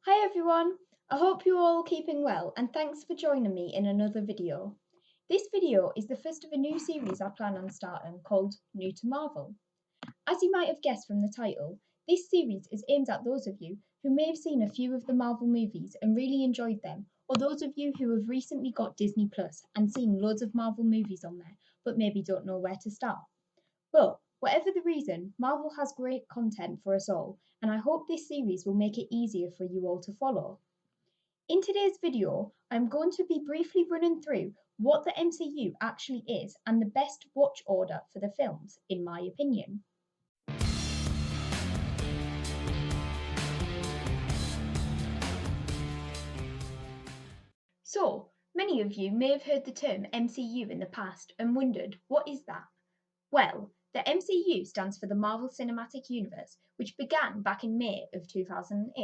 Hi everyone, I hope you're all keeping well and thanks for joining me in another video. This video is the first of a new series I plan on starting called New to Marvel. As you might have guessed from the title, this series is aimed at those of you who may have seen a few of the Marvel movies and really enjoyed them, or those of you who have recently got Disney Plus and seen loads of Marvel movies on there but maybe don't know where to start. But whatever the reason, Marvel has great content for us all, and I hope this series will make it easier for you all to follow. In today's video, I'm going to be briefly running through what the MCU actually is and the best watch order for the films, in my opinion. So, many of you may have heard the term MCU in the past and wondered, what is that? Well, the MCU stands for the Marvel Cinematic Universe, which began back in May of 2008.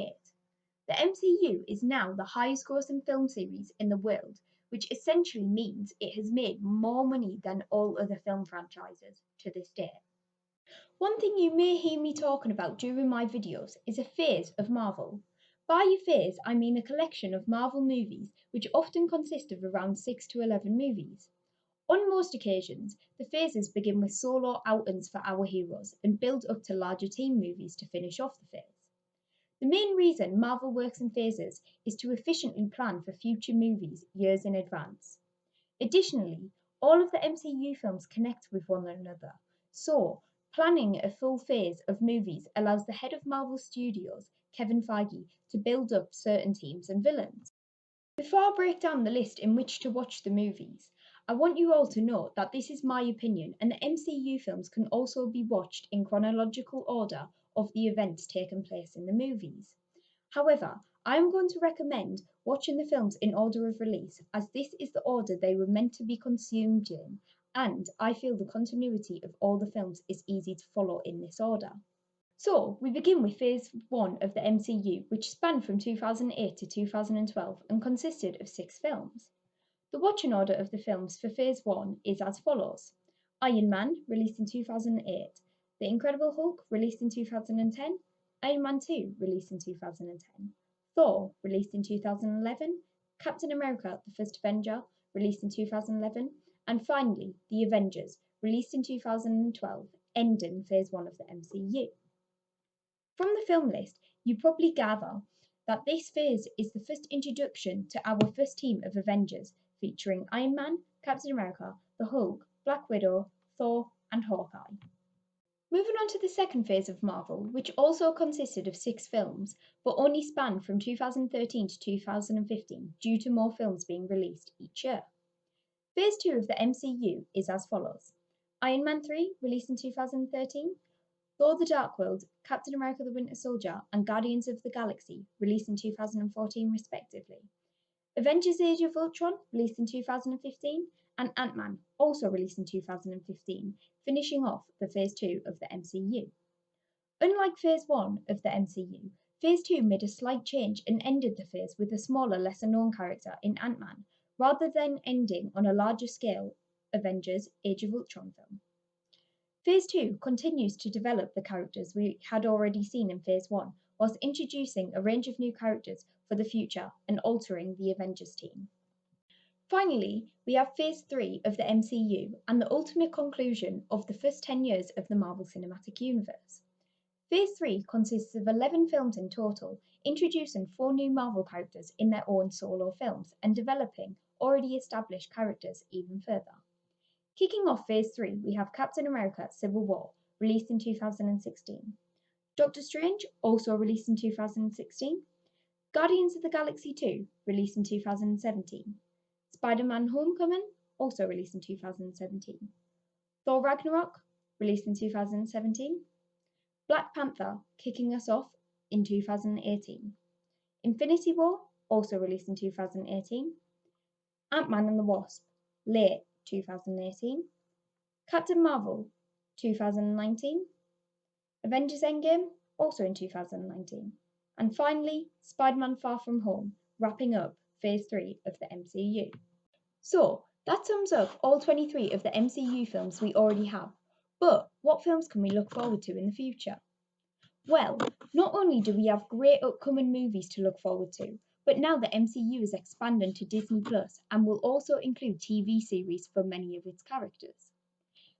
The MCU is now the highest grossing film series in the world, which essentially means it has made more money than all other film franchises to this day. One thing you may hear me talking about during my videos is a phase of Marvel. By a phase, I mean a collection of Marvel movies which often consist of around 6 to 11 movies. On most occasions, the phases begin with solo outings for our heroes and build up to larger team movies to finish off the phase. The main reason Marvel works in phases is to efficiently plan for future movies years in advance. Additionally, all of the MCU films connect with one another, so planning a full phase of movies allows the head of Marvel Studios, Kevin Feige, to build up certain teams and villains. Before I break down the list in which to watch the movies, I want you all to know that this is my opinion and the MCU films can also be watched in chronological order of the events taking place in the movies. However, I am going to recommend watching the films in order of release as this is the order they were meant to be consumed in, and I feel the continuity of all the films is easy to follow in this order. So, we begin with Phase 1 of the MCU, which spanned from 2008 to 2012 and consisted of 6 films. The watching order of the films for Phase 1 is as follows: Iron Man, released in 2008, The Incredible Hulk, released in 2010, Iron Man 2, released in 2010, Thor, released in 2011, Captain America, the First Avenger, released in 2011, and finally, The Avengers, released in 2012, ending Phase 1 of the MCU. From the film list, you probably gather that this phase is the first introduction to our first team of Avengers, featuring Iron Man, Captain America, the Hulk, Black Widow, Thor, and Hawkeye. Moving on to the second phase of Marvel, which also consisted of 6 films, but only spanned from 2013 to 2015 due to more films being released each year. Phase 2 of the MCU is as follows: Iron Man 3, released in 2013, Thor: The Dark World, Captain America: The Winter Soldier, and Guardians of the Galaxy, released in 2014 respectively. Avengers: Age of Ultron, released in 2015, and Ant-Man, also released in 2015, finishing off the Phase 2 of the MCU. Unlike Phase 1 of the MCU, Phase 2 made a slight change and ended the phase with a smaller, lesser known character in Ant-Man, rather than ending on a larger scale Avengers: Age of Ultron film. Phase 2 continues to develop the characters we had already seen in Phase 1, whilst introducing a range of new characters for the future and altering the Avengers team. Finally, we have Phase 3 of the MCU and the ultimate conclusion of the first 10 years of the Marvel Cinematic Universe. Phase 3 consists of 11 films in total, introducing 4 new Marvel characters in their own solo films and developing already established characters even further. Kicking off Phase 3, we have Captain America: Civil War, released in 2016. Doctor Strange, also released in 2016. Guardians of the Galaxy 2, released in 2017. Spider-Man: Homecoming, also released in 2017. Thor: Ragnarok, released in 2017. Black Panther, kicking us off in 2018. Infinity War, also released in 2018. Ant-Man and the Wasp, late 2018. Captain Marvel, 2019. Avengers: Endgame, also in 2019. And finally, Spider-Man: Far From Home, wrapping up Phase 3 of the MCU. So, that sums up all 23 of the MCU films we already have. But what films can we look forward to in the future? Well, not only do we have great upcoming movies to look forward to, but now the MCU is expanding to Disney Plus and will also include TV series for many of its characters.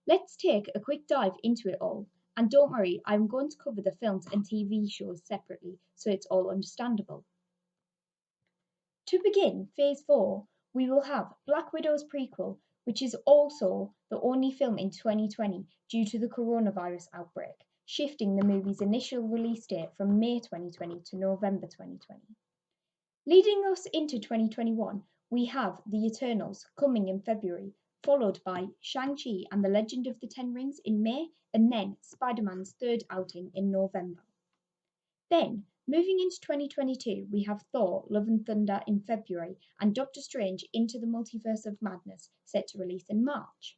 Let's take a quick dive into it all. And don't worry, I'm going to cover the films and TV shows separately so it's all understandable. To begin Phase 4, we will have Black Widow's prequel, which is also the only film in 2020 due to the coronavirus outbreak, shifting the movie's initial release date from May 2020 to November 2020. Leading us into 2021, we have The Eternals coming in February, followed by Shang-Chi and the Legend of the Ten Rings in May, and then Spider-Man's third outing in November. Then, moving into 2022, we have Thor, Love and Thunder in February, and Doctor Strange Into the Multiverse of Madness set to release in March.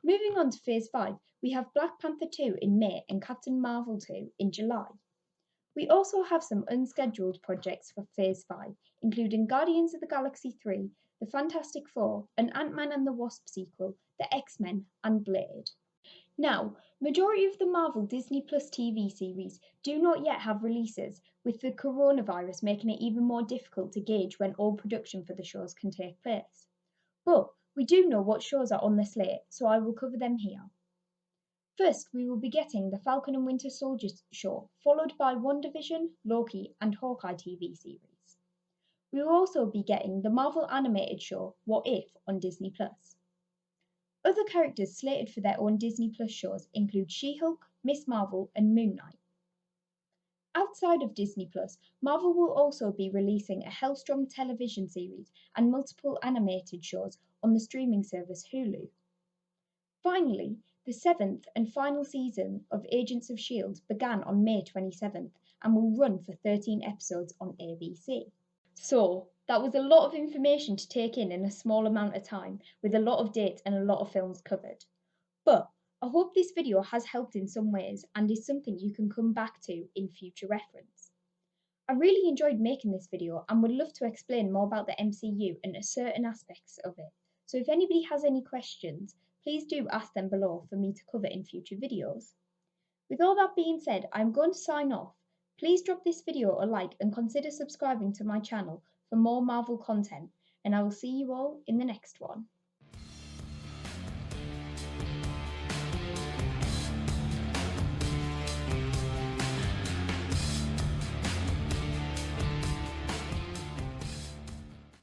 Moving on to Phase 5, we have Black Panther 2 in May and Captain Marvel 2 in July. We also have some unscheduled projects for Phase 5, including Guardians of the Galaxy 3, The Fantastic Four, an Ant-Man and the Wasp sequel, The X-Men, and Blade. Now, majority of the Marvel Disney Plus TV series do not yet have releases, with the coronavirus making it even more difficult to gauge when all production for the shows can take place. But we do know what shows are on the slate, so I will cover them here. First, we will be getting the Falcon and Winter Soldier show, followed by WandaVision, Loki, and Hawkeye TV series. We will also be getting the Marvel animated show What If on Disney Plus. Other characters slated for their own Disney Plus shows include She-Hulk, Miss Marvel, and Moon Knight. Outside of Disney Plus, Marvel will also be releasing a Hellstrom television series and multiple animated shows on the streaming service Hulu. Finally, the seventh and final season of Agents of S.H.I.E.L.D. began on May 27th and will run for 13 episodes on ABC. So, that was a lot of information to take in a small amount of time, with a lot of dates and a lot of films covered. But I hope this video has helped in some ways and is something you can come back to in future reference. I really enjoyed making this video and would love to explain more about the MCU and certain aspects of it. So if anybody has any questions, please do ask them below for me to cover in future videos. With all that being said, I'm going to sign off. Please drop this video a like and consider subscribing to my channel for more Marvel content, and I will see you all in the next one.